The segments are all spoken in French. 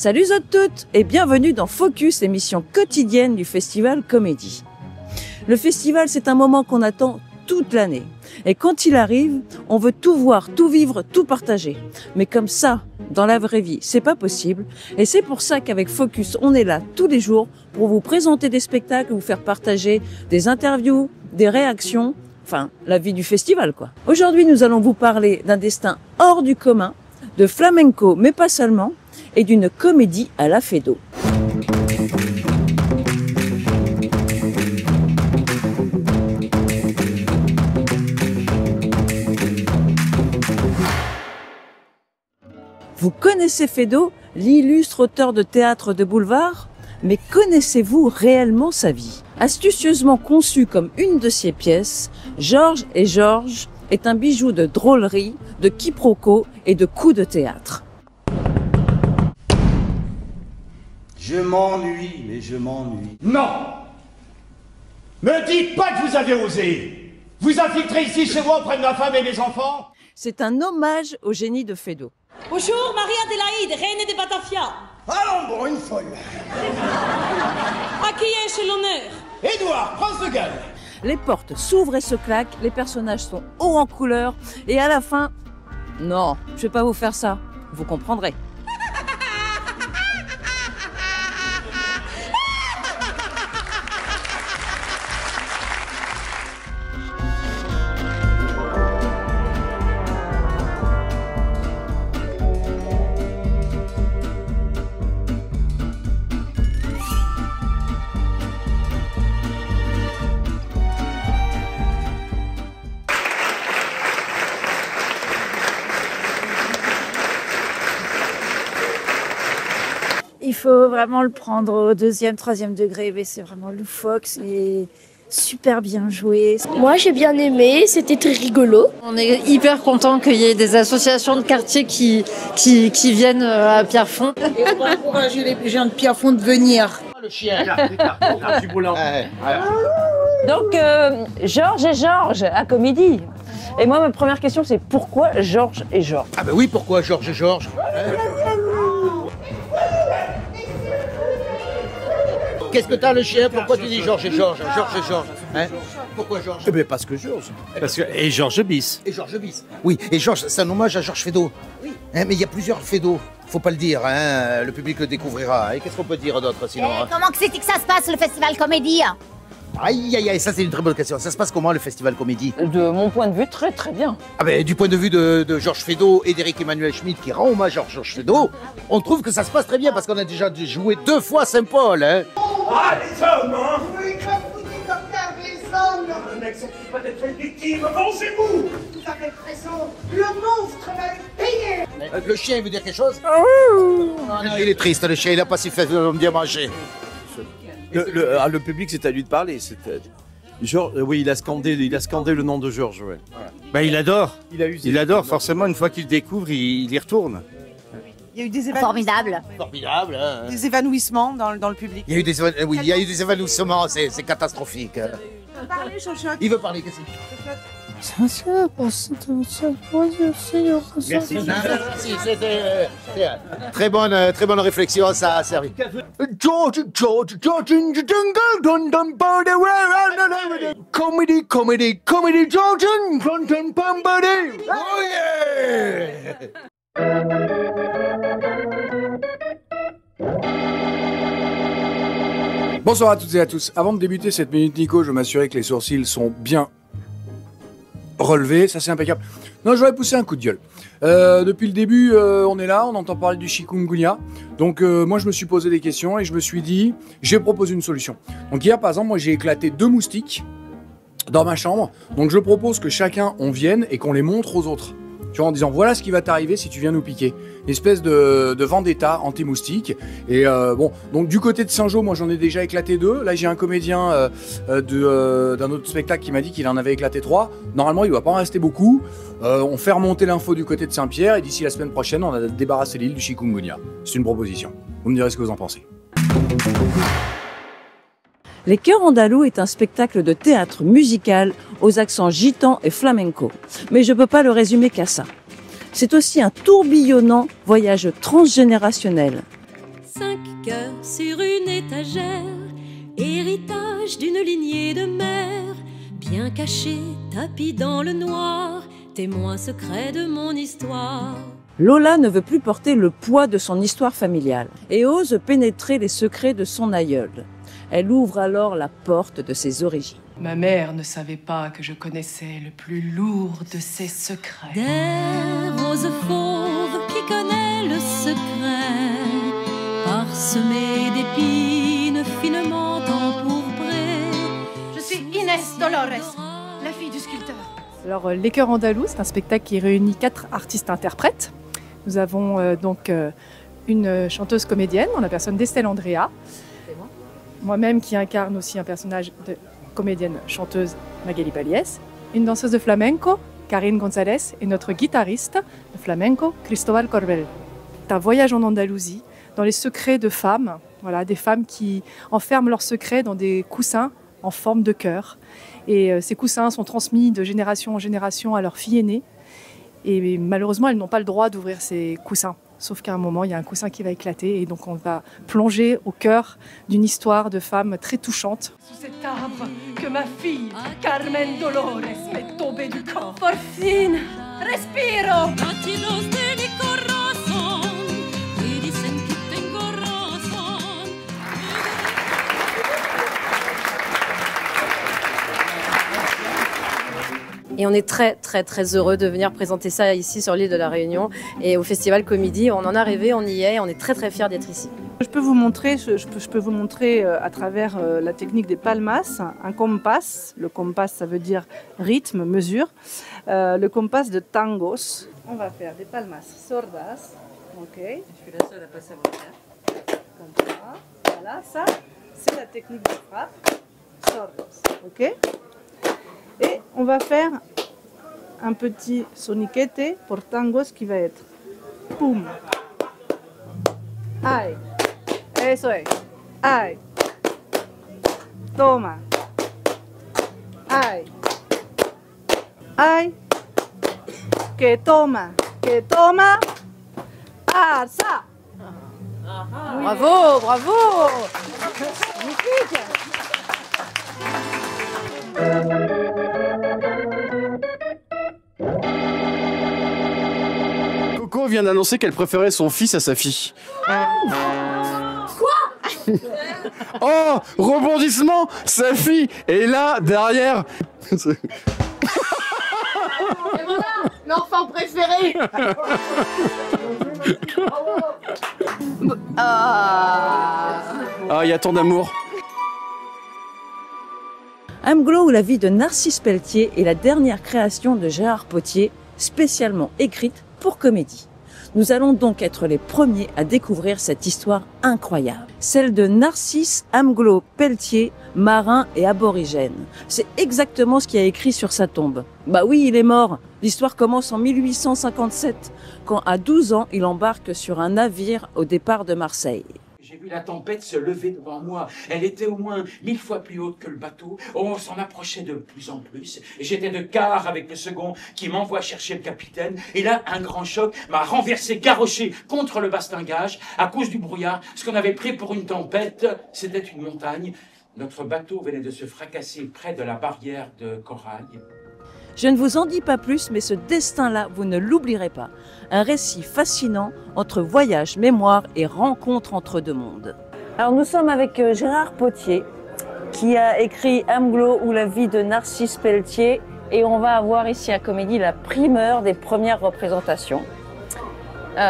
Salut à toutes et bienvenue dans Focus, émission quotidienne du Festival Comédie. Le festival, c'est un moment qu'on attend toute l'année. Et quand il arrive, on veut tout voir, tout vivre, tout partager. Mais comme ça, dans la vraie vie, c'est pas possible. Et c'est pour ça qu'avec Focus, on est là tous les jours pour vous présenter des spectacles, vous faire partager des interviews, des réactions, enfin, la vie du festival, quoi. Aujourd'hui, nous allons vous parler d'un destin hors du commun, de flamenco, mais pas seulement, et d'une comédie à la Feydeau. Vous connaissez Feydeau, l'illustre auteur de théâtre de boulevard? Mais connaissez-vous réellement sa vie? Astucieusement conçu comme une de ses pièces, Georges et Georges est un bijou de drôlerie, de quiproquos et de coups de théâtre. Je m'ennuie, mais je m'ennuie. Non! Me dites pas que vous avez osé! Vous infiltrer ici chez moi auprès de ma femme et mes enfants? C'est un hommage au génie de Feydeau. Bonjour, Marie-Adélaïde, reine des Batavia. Allons bon, une folle. À qui est-ce l'honneur? Édouard, prince de Galles. Les portes s'ouvrent et se claquent, les personnages sont hauts en couleur, et à la fin... Non, je vais pas vous faire ça, vous comprendrez. Il faut vraiment le prendre au deuxième, troisième degré, mais c'est vraiment loufoque, c'est super bien joué. Moi j'ai bien aimé, c'était très rigolo. On est hyper content qu'il y ait des associations de quartier qui viennent à Pierrefonds. Et on va encourager les gens de Pierrefonds de venir. Le chien. Donc, Georges et Georges à Comédie. Et moi, ma première question, c'est pourquoi Georges et Georges? Ah ben oui, pourquoi Georges et Georges? Qu'est-ce que t'as le chien? Pourquoi tu dis Georges et Georges? Georges et Georges. Hein? Pourquoi Georges? Eh bien parce que Georges. Et Georges bis. Et Georges bis. Oui, et Georges, c'est un hommage à Georges Feydeau. Oui. Hein, mais il y a plusieurs Feydeau. Faut pas le dire, hein, le public le découvrira. Et qu'est-ce qu'on peut dire d'autre sinon? Comment que c'est que ça se passe, le festival Comédie? Aïe, aïe, aïe, ça c'est une très bonne question. Ça se passe comment le festival Comédie? De mon point de vue, très très bien. Ah ben, du point de vue de Georges Feydeau et d'Éric Emmanuel Schmitt qui rend hommage à Georges Feydeau, on trouve que ça se passe très bien parce qu'on a déjà joué 2 fois Saint-Paul, hein. Ah, les hommes, hein! Oui, comme vous dites, docteur, les hommes! Je n'accepte pas d'être une victime, vengez-vous! Vous avez raison, le monstre va le payer! Le chien, il veut dire quelque chose? Non, il est triste, le chien, il a pas si fait bien manger. Le public, c'est à lui de parler. Georges, oui, il a scandé le nom de Georges. Ouais. Ben, il adore. Il adore, forcément, une fois qu'il le découvre, il y retourne. Il y a eu des Formidable. Formidable, hein. des évanouissements dans le public. Il y a eu des évanouissements, c'est catastrophique. Il veut parler, qu'est-ce que c'est? Merci. Très bonne réflexion, ça a servi. Comedy, George. Oh yeah! Bonsoir à toutes et à tous. Avant de débuter cette Minute Nico, je veux m'assurer que les sourcils sont bien relevés. Ça, c'est impeccable. Non, je voudrais pousser un coup de gueule. Depuis le début, on est là, on entend parler du chikungunya. Donc, moi, je me suis posé des questions et je me suis dit, j'ai proposé une solution. Donc, hier, par exemple, moi, j'ai éclaté 2 moustiques dans ma chambre. Donc, je propose que chacun, on vienne et qu'on les montre aux autres. Tu vois, en disant, voilà ce qui va t'arriver si tu viens nous piquer. Une espèce de vendetta anti-moustique. Et bon, donc du côté de Saint-Jean, moi j'en ai déjà éclaté 2. Là, j'ai un comédien d'un autre spectacle qui m'a dit qu'il en avait éclaté 3. Normalement, il ne doit pas en rester beaucoup. On fait remonter l'info du côté de Saint-Pierre et d'ici la semaine prochaine, on a débarrassé l'île du chikungunya. C'est une proposition. Vous me direz ce que vous en pensez. Les Chœurs Andalous est un spectacle de théâtre musical aux accents gitans et flamenco. Mais je ne peux pas le résumer qu'à ça. C'est aussi un tourbillonnant voyage transgénérationnel. cœur sur une étagère, héritage d'une lignée de mères, bien caché, tapis dans le noir, témoin secret de mon histoire. Lola ne veut plus porter le poids de son histoire familiale et ose pénétrer les secrets de son aïeul. Elle ouvre alors la porte de ses origines. Ma mère ne savait pas que je connaissais le plus lourd de ses secrets. Des roses fauves qui connaît le secret, parsemé d'épines finement empourprées. Je suis Inès Dolores, la fille du sculpteur. Alors, Les Chœurs Andalous, c'est un spectacle qui réunit 4 artistes-interprètes. Nous avons donc une chanteuse comédienne en la personne d'Estelle Andrea. Moi-même qui incarne aussi un personnage de comédienne chanteuse Magali Paliès. Une danseuse de flamenco, Karine González, et notre guitariste de flamenco, Cristóbal Corbel. C'est un voyage en Andalousie, dans les secrets de femmes, voilà, des femmes qui enferment leurs secrets dans des coussins en forme de cœur. Et ces coussins sont transmis de génération en génération à leurs filles aînées. Et malheureusement, elles n'ont pas le droit d'ouvrir ces coussins. Sauf qu'à un moment, il y a un coussin qui va éclater et donc on va plonger au cœur d'une histoire de femme très touchante. Sous cet arbre que ma fille, Carmen Dolores, m'est tombée du corps. Forcine, respiro. Et on est très heureux de venir présenter ça ici sur l'île de la Réunion et au Festival Comédie. On en a rêvé, on y est, on est très fiers d'être ici. Je peux vous montrer à travers la technique des palmas, un compas. Le compas, ça veut dire rythme, mesure. Le compas de tangos. On va faire des palmas sordas. Ok. Je suis la seule à pas savoir faire. Comme ça. Voilà, ça, c'est la technique de frappe. Sordas. Ok. Et on va faire un petit soniquete pour tangos qui va être poum, ay, eso es, ay, toma, ay, ay, que toma, arsa. Bravo, bravo. Magnifique. Coco vient d'annoncer qu'elle préférait son fils à sa fille. Quoi? Oh, rebondissement, sa fille est là, derrière. Et voilà, l'enfant préféré. Ah, il y a tant d'amour. Amglo ou la vie de Narcisse Pelletier est la dernière création de Gérard Potier, spécialement écrite pour comédie. Nous allons donc être les premiers à découvrir cette histoire incroyable. Celle de Narcisse Amglo Pelletier, marin et aborigène. C'est exactement ce qu'il y a écrit sur sa tombe. Bah oui, il est mort. L'histoire commence en 1857, quand à 12 ans, il embarque sur un navire au départ de Marseille. J'ai vu la tempête se lever devant moi. Elle était au moins 1000 fois plus haute que le bateau. On s'en approchait de plus en plus. Et j'étais de quart avec le second qui m'envoie chercher le capitaine. Et là, un grand choc m'a renversé, garroché contre le bastingage à cause du brouillard. Ce qu'on avait pris pour une tempête, c'était une montagne. Notre bateau venait de se fracasser près de la barrière de corail. Je ne vous en dis pas plus, mais ce destin-là, vous ne l'oublierez pas. Un récit fascinant entre voyage, mémoire et rencontre entre deux mondes. Alors nous sommes avec Gérard Potier, qui a écrit Amglo ou la vie de Narcisse Pelletier, et on va avoir ici à Comédie la primeur des premières représentations.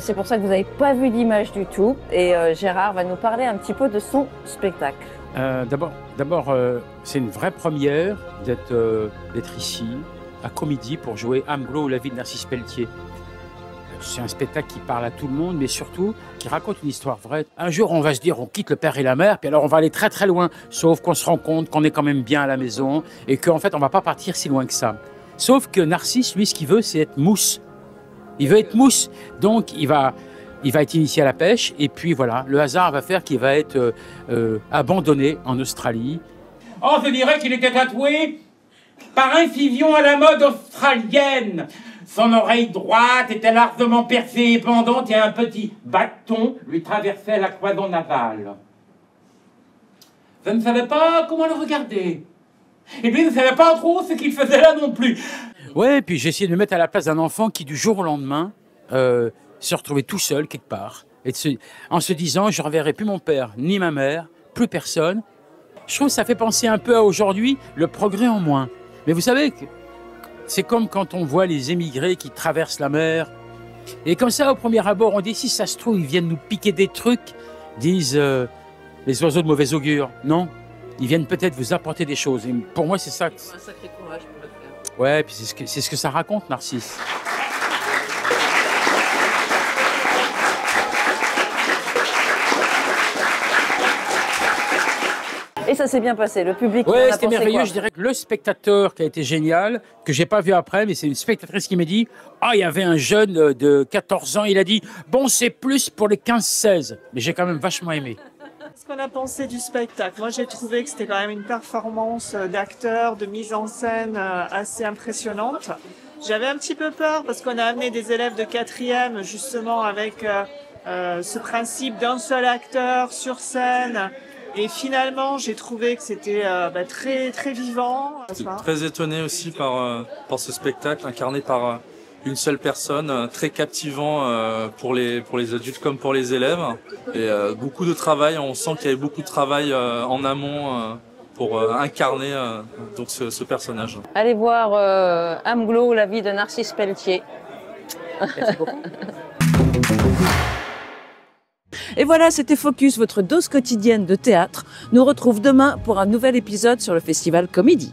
C'est pour ça que vous n'avez pas vu d'image du tout, et Gérard va nous parler un petit peu de son spectacle. D'abord, c'est une vraie première d'être ici à Comédie pour jouer Amglo ou la vie de Narcisse Pelletier. C'est un spectacle qui parle à tout le monde, mais surtout qui raconte une histoire vraie. Un jour, on va se dire, on quitte le père et la mère, puis alors on va aller très loin, sauf qu'on se rend compte qu'on est quand même bien à la maison et qu'en fait, on va pas partir si loin que ça. Sauf que Narcisse, lui, ce qu'il veut, c'est être mousse. Il veut être mousse, donc il va être initié à la pêche, et puis voilà, le hasard va faire qu'il va être abandonné en Australie. On se dirait qu'il était tatoué par un fivion à la mode australienne. Son oreille droite était largement percée et pendante et un petit bâton lui traversait la cloison navale. Je ne savais pas comment le regarder. Et lui ne savait pas trop ce qu'il faisait là non plus. Ouais, et puis j'ai essayé de me mettre à la place d'un enfant qui, du jour au lendemain, se retrouvait tout seul quelque part. Et en se disant, je ne reverrai plus mon père, ni ma mère, plus personne. Je trouve que ça fait penser un peu à aujourd'hui, le progrès en moins. Mais vous savez, c'est comme quand on voit les émigrés qui traversent la mer. Et comme ça, au premier abord, on dit, si ça se trouve, ils viennent nous piquer des trucs, disent les oiseaux de mauvais augure. Non, ils viennent peut-être vous apporter des choses. Et pour moi, c'est ça. Un sacré courage pour le faire. Ouais, puis c'est ce que ça raconte, Narcisse. Et ça s'est bien passé, le public. Oui, c'était merveilleux. Quoi? Je dirais que le spectateur qui a été génial, que j'ai pas vu après, mais c'est une spectatrice qui m'a dit « Ah, il y avait un jeune de 14 ans, il a dit « Bon, c'est plus pour les 15-16 ». Mais j'ai quand même vachement aimé. Qu'est-ce qu'on a pensé du spectacle? Moi, j'ai trouvé que c'était quand même une performance d'acteurs, de mise en scène assez impressionnante. J'avais un petit peu peur parce qu'on a amené des élèves de 4e, justement, avec ce principe d'un seul acteur sur scène. Et finalement, j'ai trouvé que c'était très très vivant. J'étais très étonné aussi par ce spectacle incarné par une seule personne, très captivant pour les adultes comme pour les élèves. Et beaucoup de travail, on sent qu'il y avait beaucoup de travail en amont pour incarner donc ce personnage. Allez voir Amglo, la vie de Narcisse Pelletier. Merci beaucoup. Et voilà, c'était Focus, votre dose quotidienne de théâtre. Nous retrouve demain pour un nouvel épisode sur le Festival Comédie.